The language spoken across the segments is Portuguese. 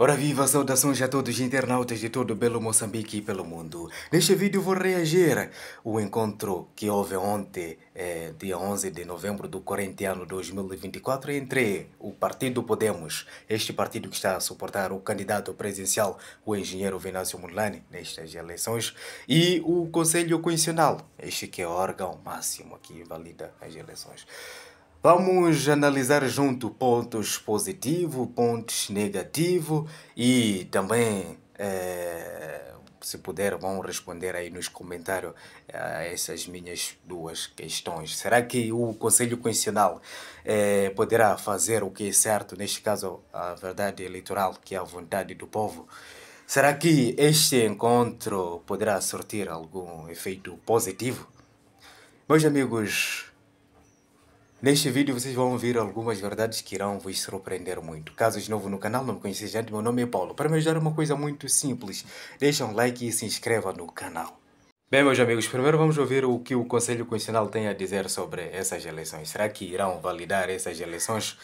Ora viva, saudações a todos os internautas de todo o belo Moçambique e pelo mundo. Neste vídeo vou reagir ao encontro que houve ontem, dia 11 de novembro do corrente ano 2024, entre o Partido Podemos, este partido que está a suportar o candidato presidencial, o engenheiro Venâncio Mondlane, nestas eleições, e o Conselho Constitucional, este que é o órgão máximo que valida as eleições. Vamos analisar junto pontos positivos, pontos negativos e também, se puder, vão responder aí nos comentários a essas minhas duas questões. Será que o Conselho Constitucional poderá fazer o que é certo, neste caso a verdade eleitoral, que é a vontade do povo? Será que este encontro poderá surtir algum efeito positivo? Meus amigos, neste vídeo vocês vão ouvir algumas verdades que irão vos surpreender muito. Caso és novo no canal, não me conheces já, meu nome é Paulo. Para me ajudar, uma coisa muito simples: deixa um like e se inscreva no canal. Bem, meus amigos, primeiro vamos ouvir o que o Conselho Constitucional tem a dizer sobre essas eleições. Será que irão validar essas eleições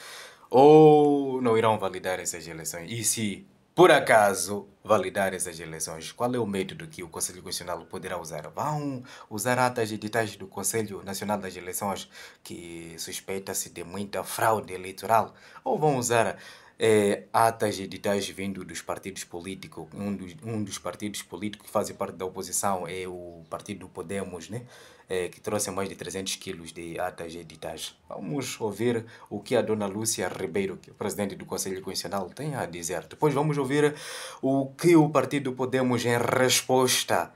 ou não irão validar essas eleições? E se por acaso validar essas eleições, qual é o método que o Conselho Constitucional poderá usar? Vão usar atas editais do Conselho Nacional das Eleições, que suspeita-se de muita fraude eleitoral? Ou vão usar atas editais vindo dos partidos políticos? Um dos partidos políticos que fazem parte da oposição é o Partido Podemos, né? Que trouxe mais de 300 quilos de atas editais. Vamos ouvir o que a dona Lúcia Ribeiro, que é presidente do Conselho Constitucional, tem a dizer. Depois vamos ouvir o que o Partido Podemos em resposta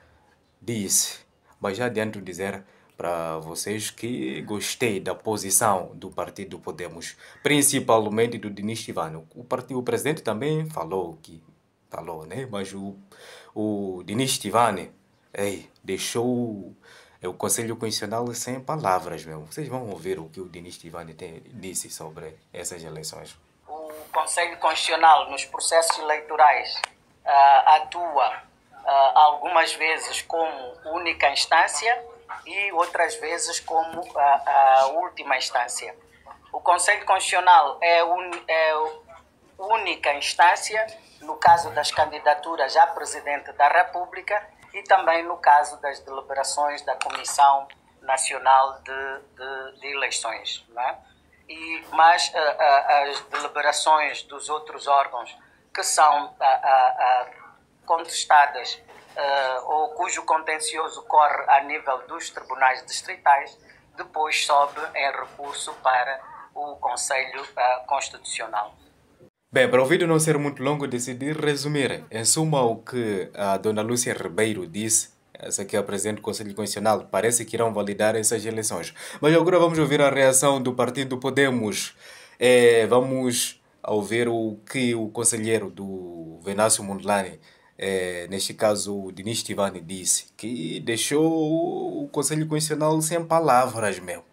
disse. Mas já adianto dizer para vocês que gostei da posição do Partido Podemos, principalmente do Dinis Tivani. O presidente também falou, né? Mas o Dinis Tivani deixou o Conselho Constitucional sem palavras mesmo. Vocês vão ouvir o que o Dinis Tivani disse sobre essas eleições. O Conselho Constitucional nos processos eleitorais atua algumas vezes como única instância e outras vezes como a última instância. O Conselho Constitucional é única instância no caso das candidaturas a Presidente da República e também no caso das deliberações da Comissão Nacional de Eleições, não é? Mas as deliberações dos outros órgãos que são contestadas ou cujo contencioso corre a nível dos tribunais distritais, depois sobe em recurso para o Conselho Constitucional. Bem, para o vídeo não ser muito longo, decidi resumir. Em suma, o que a dona Lúcia Ribeiro disse, essa que é a presidente do Conselho Constitucional, parece que irão validar essas eleições. Mas agora vamos ouvir a reação do Partido Podemos. Vamos ouvir o que o conselheiro do Venâncio Mondlane, neste caso o Dinis Tivani, disse, que deixou o Conselho Constitucional sem palavras mesmo.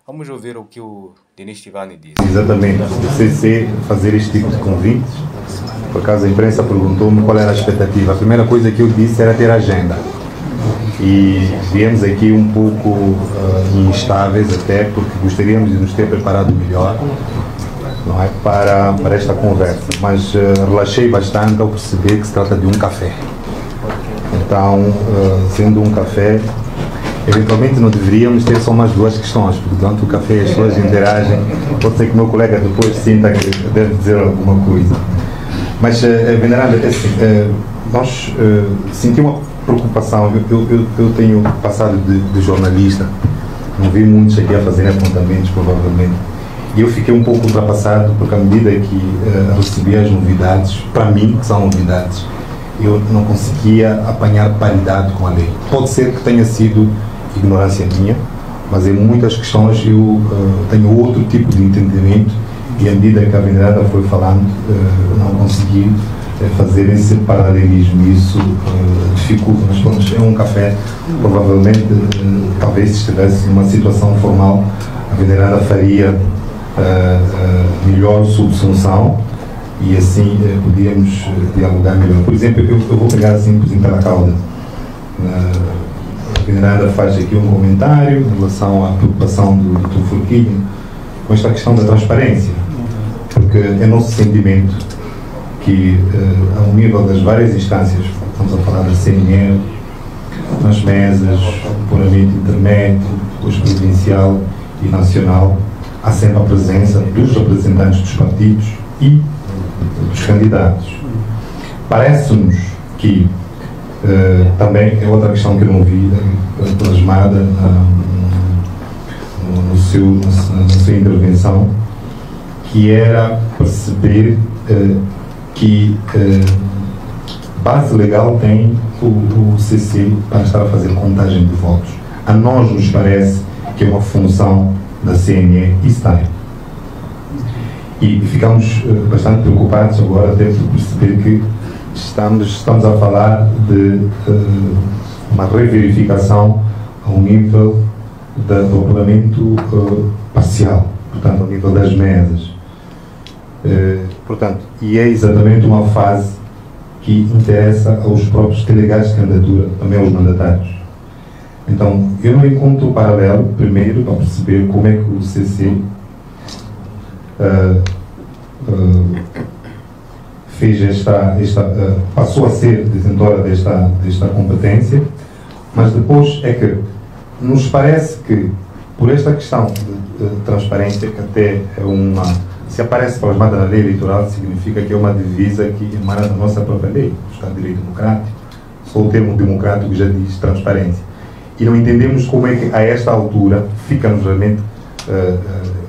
Vamos ouvir o que o Dinis Tivani disse. Exatamente, o CC fazer este tipo de convites. Por acaso a imprensa perguntou-me qual era a expectativa. A primeira coisa que eu disse era ter agenda. E viemos aqui um pouco instáveis até, porque gostaríamos de nos ter preparado melhor, não é, para esta conversa. Mas relaxei bastante ao perceber que se trata de um café. Então, sendo um café, eventualmente não deveríamos ter só mais duas questões, porque durante o café as pessoas interagem. Pode ser que o meu colega depois sinta que deve dizer alguma coisa. Mas, venerável, nós sentimos uma preocupação. Eu tenho passado de jornalista, não vi muitos aqui a fazerem apontamentos, provavelmente. E eu fiquei um pouco ultrapassado, porque à medida que recebi as novidades, para mim, que são novidades, eu não conseguia apanhar paridade com a lei. Pode ser que tenha sido ignorância minha, mas em muitas questões eu tenho outro tipo de entendimento e à medida que a venerada foi falando, não consegui fazer esse paralelismo e isso dificulta. Mas pronto, é um café, provavelmente, talvez se estivesse numa situação formal, a venerada faria melhor subsunção e assim podíamos dialogar melhor. Por exemplo, eu vou pegar assim, por exemplo, pela cauda. A venerada faz aqui um comentário em relação à preocupação do Dr. Furquinho com esta questão da transparência, porque é nosso sentimento que, ao nível das várias instâncias, estamos a falar da CNE, nas mesas, puramente intermédio, depois provincial e nacional, há sempre a presença dos representantes dos partidos e dos candidatos. Parece-nos que também é outra questão que eu não vi plasmada na sua intervenção, que era perceber que base legal tem o CC para estar a fazer contagem de votos. A nós nos parece que é uma função da CNE e STAI. E ficamos bastante preocupados agora até por perceber que estamos a falar de uma reverificação ao nível do regulamento parcial, portanto, ao nível das mesas. Portanto, e é exatamente uma fase que interessa aos próprios delegados de candidatura, também aos mandatários. Então, eu não encontro o paralelo, primeiro, para perceber como é que o CC fez passou a ser detentora desta competência, mas depois é que nos parece que, por esta questão de transparência, que até é se aparece plasmada na lei eleitoral, significa que é uma divisa que emana da nossa própria lei, do Estado de Direito Democrático. Só o termo democrático já diz transparência. E não entendemos como é que, a esta altura, fica-nos realmente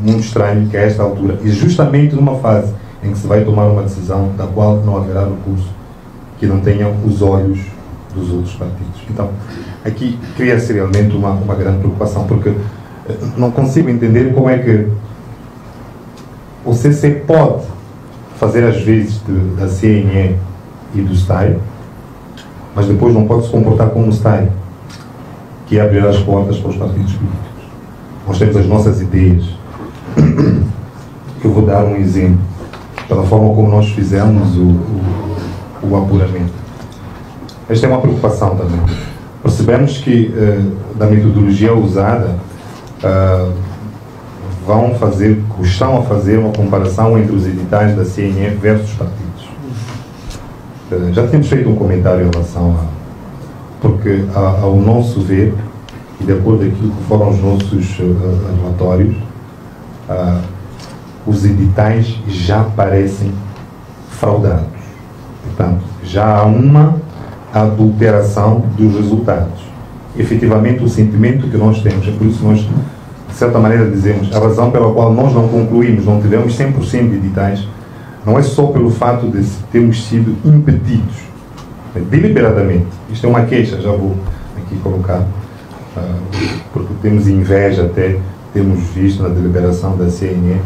muito estranho que, a esta altura, e justamente numa fase em que se vai tomar uma decisão da qual não haverá recurso, que não tenham os olhos dos outros partidos. Então, aqui cria-se realmente uma grande preocupação, porque não consigo entender como é que o CC pode fazer às vezes da CNE e do STAI, mas depois não pode se comportar como o STAI, que é abrir as portas para os partidos políticos. Nós temos as nossas ideias. Eu vou dar um exemplo, pela forma como nós fizemos o apuramento. Esta é uma preocupação também. Percebemos que, da metodologia usada, estão a fazer uma comparação entre os editais da CNE versus os partidos. Já tínhamos feito um comentário em relação porque, ao nosso ver, e de acordo com aquilo que foram os nossos relatórios, os editais já parecem fraudados. Portanto, já há uma adulteração dos resultados. Efetivamente, o sentimento que nós temos, é por isso que nós, de certa maneira, dizemos, a razão pela qual nós não concluímos, não tivemos 100% de editais, não é só pelo fato de termos sido impedidos, deliberadamente. Isto é uma queixa, já vou aqui colocar, porque temos inveja até, temos visto na deliberação da CNE,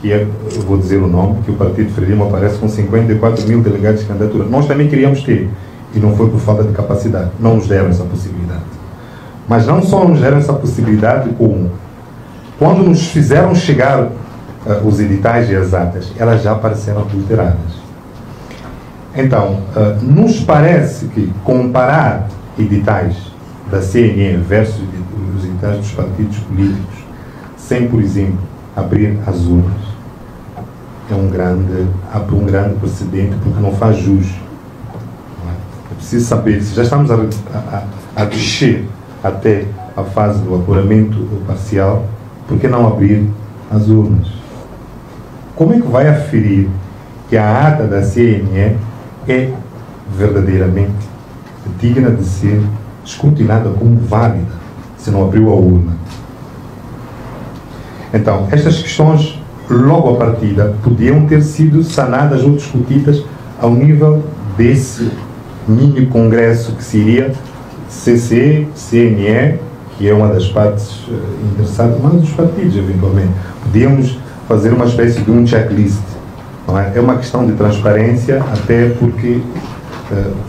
que é, eu vou dizer o nome, que o Partido Frelimo aparece com 54 mil delegados de candidatura. Nós também queríamos ter, e não foi por falta de capacidade, não nos deram essa possibilidade. Mas não só nos deram essa possibilidade, como quando nos fizeram chegar os editais e as atas, elas já apareceram adulteradas. Então, nos parece que comparar editais da CNE versus os editais dos partidos políticos, sem, por exemplo, abrir as urnas, abre um grande precedente, porque não faz jus. É preciso saber, se já estamos a descer até a fase do apuramento parcial, por que não abrir as urnas? Como é que vai aferir que a ata da CNE é verdadeiramente digna de ser escrutinada como válida, se não abriu a urna? Então, estas questões, logo à partida, podiam ter sido sanadas ou discutidas ao nível desse mini congresso que seria CC, CNE, que é uma das partes interessadas, mas os partidos, eventualmente. Podíamos fazer uma espécie de um checklist. Não é? É uma questão de transparência, até porque,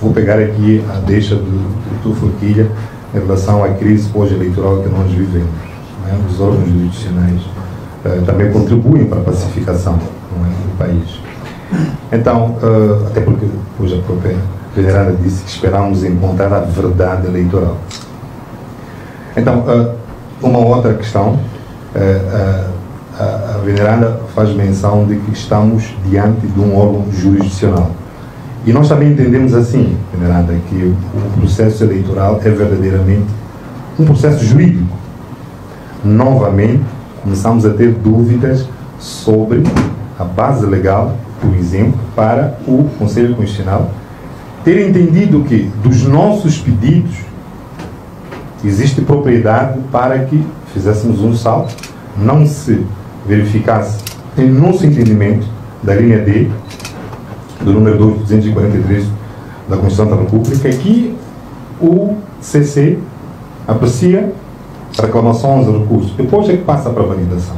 vou pegar aqui a deixa do Dr. Forquilha em relação à crise pós-eleitoral que nós vivemos. Não é? Os órgãos jurisdicionais também contribuem para a pacificação, não é, do país. Então, até porque hoje a própria veneranda disse que esperamos encontrar a verdade eleitoral. Então, uma outra questão, a veneranda faz menção de que estamos diante de um órgão jurisdicional. E nós também entendemos assim, veneranda, que o processo eleitoral é verdadeiramente um processo jurídico. Novamente, começamos a ter dúvidas sobre a base legal, por exemplo, para o Conselho Constitucional ter entendido que dos nossos pedidos existe propriedade para que fizéssemos um salto, não se verificasse, em nosso entendimento, da linha D, do número 243 da Constituição da República, que o CC aprecia reclamações e recursos, depois é que passa para a validação.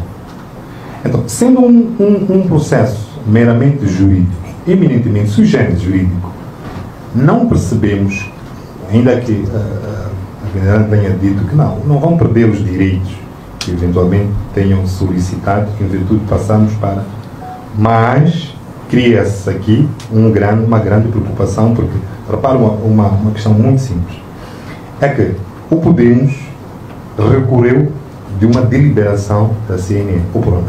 Então, sendo um processo meramente jurídico, eminentemente sui generis jurídico, não percebemos, ainda que a veneranda tenha dito que não vão perder os direitos que eventualmente tenham solicitado, em virtude passamos para... Mas cria-se aqui uma grande preocupação, porque, repara uma questão muito simples, é que o Podemos recorreu de uma deliberação da CNE. Pronto.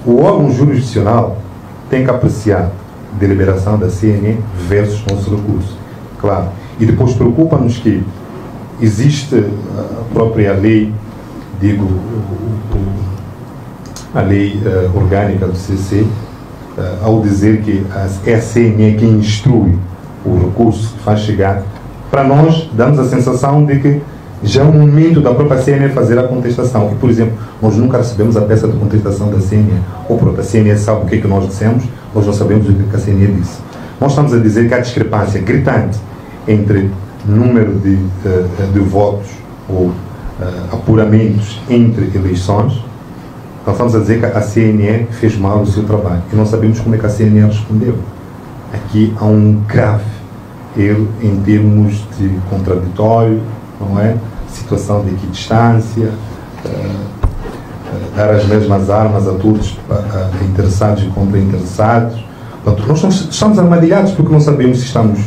O órgão jurisdicional tem que apreciar a deliberação da CNE versus nosso recurso. Claro. E depois preocupa-nos que existe a própria lei, digo, a lei orgânica do CC, ao dizer que é a CNE quem instrui o recurso que faz chegar. Para nós, damos a sensação de que já é o momento da própria CNE fazer a contestação. E, por exemplo, nós nunca recebemos a peça de contestação da CNE. Ou pronto, a CNE sabe o que é que nós dissemos, nós não sabemos o que a CNE disse. Nós estamos a dizer que há discrepância gritante entre número de votos ou apuramentos entre eleições. Então estamos a dizer que a CNE fez mal o seu trabalho. E não sabemos como é que a CNE respondeu. Aqui há um grave erro em termos de contraditório, não é? Situação de equidistância, dar as mesmas armas a todos, a interessados e contra-interessados. Portanto, nós estamos armadilhados porque não sabemos se estamos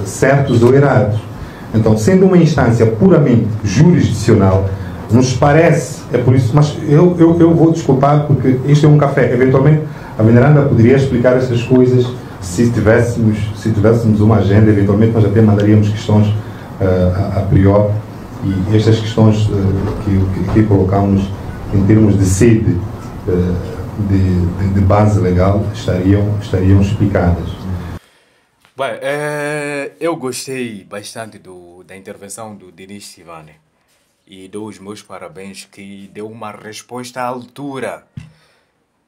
certos ou errados. Então, sendo uma instância puramente jurisdicional, nos parece, é por isso, mas eu vou desculpar porque isto é um café. Eventualmente, a veneranda poderia explicar essas coisas se tivéssemos uma agenda, eventualmente nós até mandaríamos questões a priori, e estas questões que colocamos em termos de sede de base legal estariam explicadas. Bem, eu gostei bastante da intervenção do Dinis Tivani e dou os meus parabéns, que deu uma resposta à altura.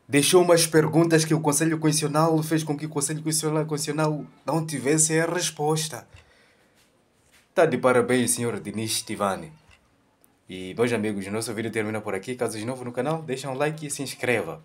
Deixou umas perguntas que o Conselho Constitucional fez com que o Conselho Constitucional não tivesse a resposta. Está de parabéns, senhor Dinis Tivani. E, meus amigos, o nosso vídeo termina por aqui. Caso seja novo no canal, deixa um like e se inscreva.